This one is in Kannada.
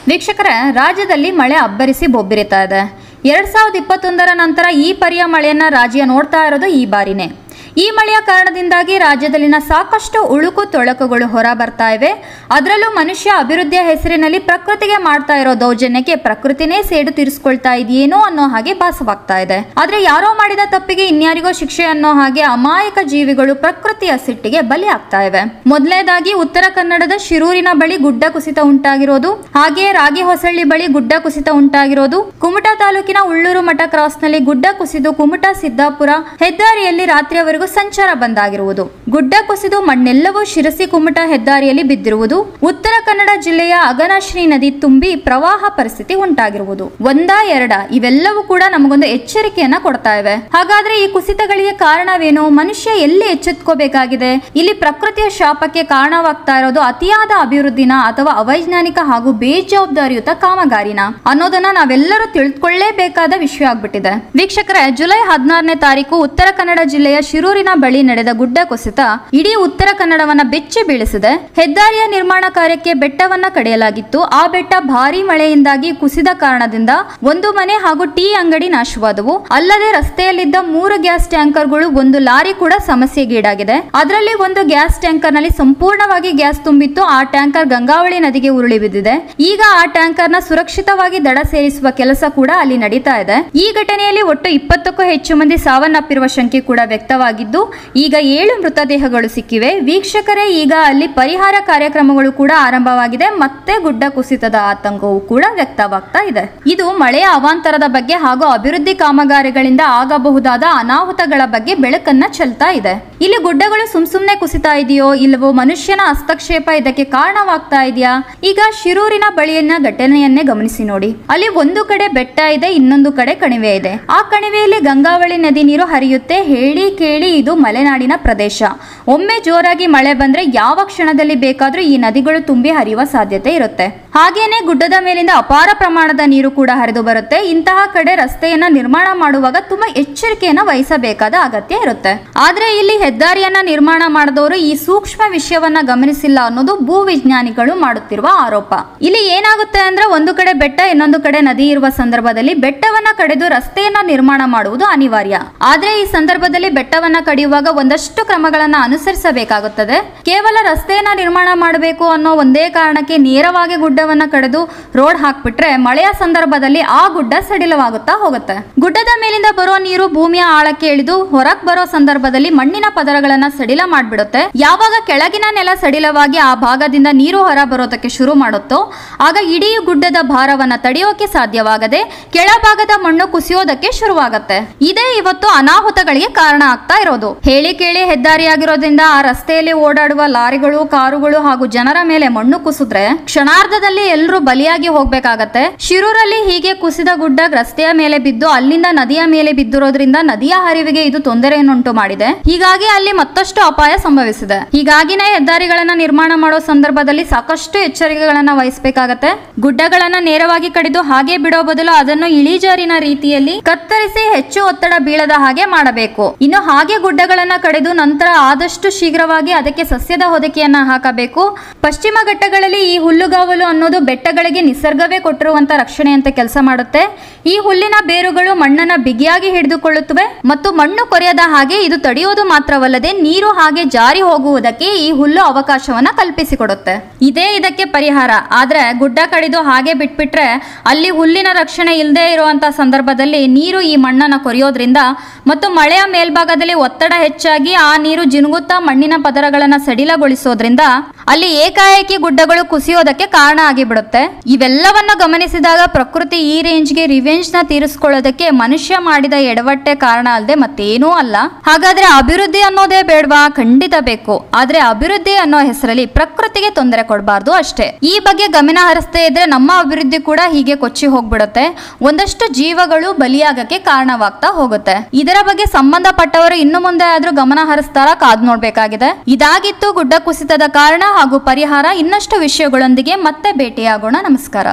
ವೀಕ್ಷಕರೇ, ರಾಜ್ಯದಲ್ಲಿ ಮಳೆ ಅಬ್ಬರಿಸಿ ಬೊಬ್ಬಿರಿತಾ ಇದೆ. 2021ರ ನಂತರ ಈ ಪರಿಯ ಮಳೆಯನ್ನ ರಾಜ್ಯ ನೋಡ್ತಾ ಇರೋದು ಈ ಬಾರಿನೇ. ಈ ಮಳೆಯ ಕಾರಣದಿಂದಾಗಿ ರಾಜ್ಯದಲ್ಲಿನ ಸಾಕಷ್ಟು ಉಳುಕು ತೊಳಕುಗಳು ಹೊರ ಬರ್ತಾ ಇವೆ. ಅದರಲ್ಲೂ ಮನುಷ್ಯ ಅಭಿವೃದ್ಧಿಯ ಹೆಸರಿನಲ್ಲಿ ಪ್ರಕೃತಿಗೆ ಮಾಡ್ತಾ ಇರೋ ದೌರ್ಜನ್ಯಕ್ಕೆ ಪ್ರಕೃತಿನೇ ಸೇಡು ತೀರಿಸ್ಕೊಳ್ತಾ ಇದೆಯೇನೋ ಅನ್ನೋ ಹಾಗೆ ಭಾಸವಾಗ್ತಾ ಇದೆ. ಆದ್ರೆ ಯಾರೋ ಮಾಡಿದ ತಪ್ಪಿಗೆ ಇನ್ಯಾರಿಗೋ ಶಿಕ್ಷೆ ಅನ್ನೋ ಹಾಗೆ ಅಮಾಯಕ ಜೀವಿಗಳು ಪ್ರಕೃತಿಯ ಸಿಟ್ಟಿಗೆ ಬಲಿ ಆಗ್ತಾ ಇವೆ. ಮೊದಲನೇದಾಗಿ ಉತ್ತರ ಕನ್ನಡದ ಶಿರೂರಿನ ಬಳಿ ಗುಡ್ಡ ಕುಸಿತ ಉಂಟಾಗಿರೋದು, ಹಾಗೆಯೇ ರಾಗಿಹೊಸಳ್ಳಿ ಬಳಿ ಗುಡ್ಡ ಕುಸಿತ ಉಂಟಾಗಿರೋದು, ಕುಮಟಾ ತಾಲೂಕಿನ ಉಳ್ಳೂರು ಮಠ ಕ್ರಾಸ್ನಲ್ಲಿ ಗುಡ್ಡ ಕುಸಿದು ಕುಮಟಾ ಸಿದ್ದಾಪುರ ಹೆದ್ದಾರಿಯಲ್ಲಿ ರಾತ್ರಿಯವರೆಗೂ ಸಂಚಾರ ಬಂದಾಗಿರುವುದು, ಗುಡ್ಡ ಕುಸಿದು ಮಣ್ಣೆಲ್ಲವೂ ಶಿರಸಿ ಕುಮಟಾ ಹೆದ್ದಾರಿಯಲ್ಲಿ ಬಿದ್ದಿರುವುದು, ಉತ್ತರ ಕನ್ನಡ ಜಿಲ್ಲೆಯ ಅಗನಾಶ್ರೀ ನದಿ ತುಂಬಿ ಪ್ರವಾಹ ಪರಿಸ್ಥಿತಿ ಉಂಟಾಗಿರುವುದು. ಒಂದಾ ಎರಡ ಇವೆಲ್ಲವೂ ಕೂಡ ನಮಗೊಂದು ಎಚ್ಚರಿಕೆಯನ್ನ ಕೊಡ್ತಾ ಇವೆ. ಹಾಗಾದ್ರೆ ಈ ಕುಸಿತಗಳಿಗೆ ಕಾರಣವೇನು? ಮನುಷ್ಯ ಎಲ್ಲಿ ಎಚ್ಚೆತ್ಕೋಬೇಕಾಗಿದೆ? ಇಲ್ಲಿ ಪ್ರಕೃತಿಯ ಶಾಪಕ್ಕೆ ಕಾರಣವಾಗ್ತಾ ಇರೋದು ಅತಿಯಾದ ಅಭಿವೃದ್ಧಿನ ಅಥವಾ ಅವೈಜ್ಞಾನಿಕ ಹಾಗೂ ಬೇಜವಾಬ್ದಾರಿಯುತ ಕಾಮಗಾರಿನ ಅನ್ನೋದನ್ನ ನಾವೆಲ್ಲರೂ ತಿಳಿದುಕೊಳ್ಳೇಬೇಕಾದ ವಿಷಯ ಆಗ್ಬಿಟ್ಟಿದೆ. ವೀಕ್ಷಕರೇ, ಜುಲೈ 16ನೇ ತಾರೀಕು ಉತ್ತರ ಕನ್ನಡ ಜಿಲ್ಲೆಯ ಶಿರೂರಿನ ಬಳಿ ನಡೆದ ಗುಡ್ಡ ಕುಸಿತ ಇಡೀ ಉತ್ತರ ಕನ್ನಡವನ್ನ ಬೆಚ್ಚಿ ಬೀಳಿಸಿದೆ. ಹೆದ್ದಾರಿಯ ನಿರ್ಮಾಣ ಕಾರ್ಯಕ್ಕೆ ಬೆಟ್ಟವನ್ನ ಕಡಿಯಲಾಗಿತ್ತು. ಆ ಬೆಟ್ಟ ಭಾರಿ ಮಳೆಯಿಂದಾಗಿ ಕುಸಿದ ಕಾರಣದಿಂದ ಒಂದು ಮನೆ ಹಾಗೂ ಟೀ ಅಂಗಡಿ ನಾಶವಾದವು. ಅಲ್ಲದೆ ರಸ್ತೆಯಲ್ಲಿದ್ದ 3 ಗ್ಯಾಸ್ ಟ್ಯಾಂಕರ್ಗಳು, ಒಂದು ಲಾರಿ ಕೂಡ ಸಮಸ್ಯೆಗೀಡಾಗಿದೆ. ಅದರಲ್ಲಿ ಒಂದು ಗ್ಯಾಸ್ ಟ್ಯಾಂಕರ್ ನಲ್ಲಿ ಸಂಪೂರ್ಣವಾಗಿ ಗ್ಯಾಸ್ ತುಂಬಿತ್ತು. ಆ ಟ್ಯಾಂಕರ್ ಗಂಗಾವಳಿ ನದಿಗೆ ಉರುಳಿ ಬಿದ್ದಿದೆ. ಈಗ ಆ ಟ್ಯಾಂಕರ್ ನ ಸುರಕ್ಷಿತವಾಗಿ ದಡ ಸೇರಿಸುವ ಕೆಲಸ ಕೂಡ ಅಲ್ಲಿ ನಡೀತಾ ಇದೆ. ಈ ಘಟನೆಯಲ್ಲಿ ಒಟ್ಟು 20ಕ್ಕೂ ಹೆಚ್ಚು ಮಂದಿ ಸಾವನ್ನಪ್ಪಿರುವ ಶಂಕೆ ಕೂಡ ವ್ಯಕ್ತವಾಗಿದ್ದು ಈಗ 7 ಮೃತದೇಹಗಳು ಸಿಕ್ಕಿವೆ. ವೀಕ್ಷಕರೇ, ಈಗ ಅಲ್ಲಿ ಪರಿಹಾರ ಕಾರ್ಯಕ್ರಮಗಳು ಕೂಡ ಆರಂಭವಾಗಿದೆ. ಮತ್ತೆ ಗುಡ್ಡ ಕುಸಿತದ ಆತಂಕವೂ ಕೂಡ ವ್ಯಕ್ತವಾಗ್ತಾ ಇದೆ. ಇದು ಮಳೆಯ ಅವಾಂತರದ ಬಗ್ಗೆ ಹಾಗೂ ಅಭಿವೃದ್ಧಿ ಕಾಮಗಾರಿಗಳಿಂದ ಆಗಬಹುದಾದ ಅನಾಹುತಗಳ ಬಗ್ಗೆ ಬೆಳಕನ್ನ ಚೆಲ್ತಾ ಇದೆ. ಇಲ್ಲಿ ಗುಡ್ಡಗಳು ಸುಮ್ನೆ ಕುಸಿತಾ ಇದೆಯೋ ಇಲ್ಲವೋ, ಮನುಷ್ಯನ ಹಸ್ತಕ್ಷೇಪ ಇದಕ್ಕೆ ಕಾರಣವಾಗ್ತಾ ಇದೆಯಾ? ಈಗ ಶಿರೂರಿನ ಬಳಿಯನ್ನ ಘಟನೆಯನ್ನೇ ಗಮನಿಸಿ ನೋಡಿ. ಅಲ್ಲಿ ಒಂದು ಕಡೆ ಬೆಟ್ಟ ಇದೆ, ಇನ್ನೊಂದು ಕಡೆ ಕಣಿವೆ ಇದೆ. ಆ ಕಣಿವೆಯಲ್ಲಿ ಗಂಗಾವಳಿ ನದಿ ನೀರು ಹರಿಯುತ್ತೆ. ಹೇಳಿ ಕೇಳಿ ಇದು ಮಲೆನಾಡಿನ ಪ್ರದೇಶ. ಒಮ್ಮೆ ಜೋರಾಗಿ ಮಳೆ ಬಂದ್ರೆ ಯಾವ ಕ್ಷಣದಲ್ಲಿ ಬೇಕಾದ್ರೂ ಈ ನದಿಗಳು ತುಂಬಿ ಹರಿಯುವ ಸಾಧ್ಯತೆ ಇರುತ್ತೆ. ಹಾಗೇನೆ ಗುಡ್ಡದ ಮೇಲಿಂದ ಅಪಾರ ಪ್ರಮಾಣದ ನೀರು ಕೂಡ ಹರಿದು ಬರುತ್ತೆ. ಇಂತಹ ಕಡೆ ರಸ್ತೆಯನ್ನ ನಿರ್ಮಾಣ ಮಾಡುವಾಗ ತುಂಬಾ ಎಚ್ಚರಿಕೆಯನ್ನ ವಹಿಸಬೇಕಾದ ಅಗತ್ಯ ಇರುತ್ತೆ. ಆದ್ರೆ ಇಲ್ಲಿ ಹೆದ್ದಾರಿಯನ್ನ ನಿರ್ಮಾಣ ಮಾಡಿದವರು ಈ ಸೂಕ್ಷ್ಮ ವಿಷಯವನ್ನ ಗಮನಿಸಿಲ್ಲ ಅನ್ನೋದು ಭೂ ವಿಜ್ಞಾನಿಗಳು ಮಾಡುತ್ತಿರುವ ಆರೋಪ. ಇಲ್ಲಿ ಏನಾಗುತ್ತೆ ಅಂದ್ರೆ, ಒಂದು ಕಡೆ ಬೆಟ್ಟ, ಇನ್ನೊಂದು ಕಡೆ ನದಿ ಇರುವ ಸಂದರ್ಭದಲ್ಲಿ ಬೆಟ್ಟವನ್ನ ಕಡಿದು ರಸ್ತೆಯನ್ನ ನಿರ್ಮಾಣ ಮಾಡುವುದು ಅನಿವಾರ್ಯ. ಆದ್ರೆ ಈ ಸಂದರ್ಭದಲ್ಲಿ ಬೆಟ್ಟವನ್ನ ಕಡಿಯುವಾಗ ಒಂದಷ್ಟು ಕ್ರಮಗಳನ್ನ ಅನುಸರಿಸಬೇಕಾಗುತ್ತದೆ. ಕೇವಲ ರಸ್ತೆಯನ್ನ ನಿರ್ಮಾಣ ಮಾಡಬೇಕು ಅನ್ನೋ ಒಂದೇ ಕಾರಣಕ್ಕೆ ನೇರವಾಗಿ ಗುಡ್ಡವನ್ನ ಕಡಿದು ರೋಡ್ ಹಾಕ್ಬಿಟ್ರೆ ಮಳೆಯ ಸಂದರ್ಭದಲ್ಲಿ ಆ ಗುಡ್ಡ ಸಡಿಲವಾಗುತ್ತಾ ಹೋಗುತ್ತೆ. ಗುಡ್ಡದ ಮೇಲಿಂದ ಬರೋ ನೀರು ಭೂಮಿಯ ಆಳಕ್ಕೆ ಇಳಿದು ಹೊರಕ್ ಬರೋ ಸಂದರ್ಭದಲ್ಲಿ ಮಣ್ಣಿನ ಪದರಗಳನ್ನ ಸಡಿಲ ಮಾಡ್ಬಿಡುತ್ತೆ. ಯಾವಾಗ ಕೆಳಗಿನ ನೆಲ ಸಡಿಲವಾಗಿ ಆ ಭಾಗದಿಂದ ನೀರು ಹೊರ ಬರೋದಕ್ಕೆ ಶುರು ಮಾಡುತ್ತೋ ಆಗ ಇಡೀ ಗುಡ್ಡದ ಭಾರವನ್ನ ತಡೆಯೋಕೆ ಸಾಧ್ಯವಾಗದೆ ಕೆಳಭಾಗದ ಮಣ್ಣು ಕುಸಿಯೋದಕ್ಕೆ ಶುರುವಾಗತ್ತೆ. ಇದೇ ಇವತ್ತು ಅನಾಹುತಗಳಿಗೆ ಕಾರಣ ಆಗ್ತಾ ಇರೋದು. ಹೇಳಿ ಕೇಳಿ ಹೆದ್ದಾರಿಯಾಗಿರೋದ್ರಿಂದ ಆ ರಸ್ತೆಯಲ್ಲಿ ಓಡಾಡುವ ಲಾರಿಗಳು, ಕಾರುಗಳು ಹಾಗೂ ಜನರ ಮೇಲೆ ಮಣ್ಣು ಕುಸಿದ್ರೆ ಕ್ಷಣಾರ್ಧದಲ್ಲಿ ಎಲ್ಲರೂ ಬಲಿಯಾಗಿ ಹೋಗ್ಬೇಕಾಗತ್ತೆ. ಶಿರೂರಲ್ಲಿ ಹೀಗೆ ಕುಸಿದ ಗುಡ್ಡ ರಸ್ತೆಯ ಮೇಲೆ ಬಿದ್ದು ಅಲ್ಲಿಂದ ನದಿಯ ಮೇಲೆ ಬಿದ್ದಿರೋದ್ರಿಂದ ನದಿಯ ಹರಿವಿಗೆ ಇದು ತೊಂದರೆಯನ್ನುಂಟು ಮಾಡಿದೆ. ಹೀಗಾಗಿ ಅಲ್ಲಿ ಮತ್ತಷ್ಟು ಅಪಾಯ ಸಂಭವಿಸಿದೆ. ಹೀಗಾಗಿನೇ ಹೆದ್ದಾರಿಗಳನ್ನ ನಿರ್ಮಾಣ ಮಾಡೋ ಸಂದರ್ಭದಲ್ಲಿ ಸಾಕಷ್ಟು ಎಚ್ಚರಿಕೆಗಳನ್ನ ವಹಿಸಬೇಕಾಗತ್ತೆ. ಗುಡ್ಡಗಳನ್ನ ನೇರವಾಗಿ ಕಡಿದು ಹಾಗೆ ಬಿಡೋ ಬದಲು ಅದನ್ನು ಇಳಿಜಾರಿನ ರೀತಿಯಲ್ಲಿ ಕತ್ತರಿಸಿ ಹೆಚ್ಚು ಒತ್ತಡ ಬೀಳದ ಹಾಗೆ ಮಾಡಬೇಕು. ಇನ್ನು ಹಾಗೆ ಗುಡ್ಡಗಳನ್ನ ಕಡಿದು ನಂತರ ಆದಷ್ಟು ಶೀಘ್ರವಾಗಿ ಅದಕ್ಕೆ ಸಸ್ಯದ ಹೊದಿಕೆಯನ್ನ ಹಾಕಬೇಕು. ಪಶ್ಚಿಮ ಘಟ್ಟಗಳಲ್ಲಿ ಈ ಹುಲ್ಲುಗಾವಲು ಅನ್ನೋದು ಬೆಟ್ಟಗಳಿಗೆ ನಿಸರ್ಗವೇ ಕೊಟ್ಟಿರುವಂತ ರಕ್ಷಣೆ ಅಂತ ಕೆಲಸ ಮಾಡುತ್ತೆ. ಈ ಹುಲ್ಲಿನ ಬೇರುಗಳು ಮಣ್ಣನ್ನ ಬಿಗಿಯಾಗಿ ಹಿಡಿದುಕೊಳ್ಳುತ್ತವೆ ಮತ್ತು ಮಣ್ಣು ಕೊರೆಯದ ಹಾಗೆ ಇದು ತಡೆಯೋದು ಮಾತ್ರವಲ್ಲದೆ ನೀರು ಹಾಗೆ ಜಾರಿ ಹೋಗುವುದಕ್ಕೆ ಈ ಹುಲ್ಲು ಅವಕಾಶವನ್ನ ಕಲ್ಪಿಸಿಕೊಡುತ್ತೆ. ಇದೇ ಇದಕ್ಕೆ ಪರಿಹಾರ. ಆದ್ರೆ ಗುಡ್ಡ ಕಡಿದು ಹಾಗೆ ಬಿಟ್ಬಿಟ್ರೆ ಅಲ್ಲಿ ಹುಲ್ಲಿನ ರಕ್ಷಣೆ ಇಲ್ಲದೆ ಇರುವಂತ ಸಂದರ್ಭದಲ್ಲಿ ನೀರು ಈ ಮಣ್ಣನ್ನ ಕೊರೆಯೋದ್ರಿಂದ ಮತ್ತು ಮಳೆಯ ಮೇಲ್ಭಾಗದಲ್ಲಿ ಒತ್ತಡ ಹೆಚ್ಚಾಗಿ ಆ ನೀರು ಜಿನುಗುತ್ತಾ ಮಣ್ಣಿನ ಪದರಗಳನ್ನ ಸಡಿಲಗೊಳಿಸೋದ್ರಿಂದ ಅಲ್ಲಿ ಏಕಾಏಕಿ ಗುಡ್ಡಗಳು ಕುಸಿಯೋದಕ್ಕೆ ಕಾರಣ ಆಗಿಬಿಡುತ್ತೆ. ಇವೆಲ್ಲವನ್ನು ಗಮನಿಸಿದಾಗ ಪ್ರಕೃತಿ ಈ ರೇಂಜ್ಗೆ ರಿವೆಂಜ್ ನ ತೀರಿಸಿಕೊಳ್ಳೋದಕ್ಕೆ ಮನುಷ್ಯ ಮಾಡಿದ ಎಡವಟ್ಟೆ ಕಾರಣ ಅಲ್ಲದೆ ಮತ್ತೇನೂ ಅಲ್ಲ. ಹಾಗಾದ್ರೆ ಅಭಿವೃದ್ಧಿ ಅನ್ನೋದೇ ಬೇಡವಾ? ಖಂಡಿತ ಬೇಕು. ಆದ್ರೆ ಅಭಿವೃದ್ಧಿ ಅನ್ನೋ ಹೆಸರಲ್ಲಿ ಪ್ರಕೃತಿಗೆ ತೊಂದರೆ ಕೊಡಬಾರ್ದು ಅಷ್ಟೇ. ಈ ಬಗ್ಗೆ ಗಮನ ಹರಿಸದೇ ಇದ್ರೆ ನಮ್ಮ ಅಭಿವೃದ್ಧಿ ಕೂಡ ಹೀಗೆ ಕೊಚ್ಚಿ ಹೋಗ್ಬಿಡುತ್ತೆ. ಒಂದಷ್ಟು ಜೀವಗಳು ಬಲಿಯಾಗಕ್ಕೆ ಕಾರಣವಾಗ್ತಾ ಹೋಗುತ್ತೆ. ಇದರ ಬಗ್ಗೆ ಸಂಬಂಧಪಟ್ಟವರು ಇನ್ನು ಮುಂದೆ ಆದ್ರೂ ಗಮನ ಹರಿಸ್ತಾರ? ಕಾದ್ ನೋಡ್ಬೇಕಾಗಿದೆ. ಇದಾಗಿತ್ತು ಗುಡ್ಡ ಕುಸಿತದ ಕಾರಣ ಹಾಗೂ ಪರಿಹಾರ. ಇನ್ನಷ್ಟು ವಿಷಯಗಳೊಂದಿಗೆ ಮತ್ತೆ ಭೇಟಿಯಾಗೋಣ. ನಮಸ್ಕಾರ.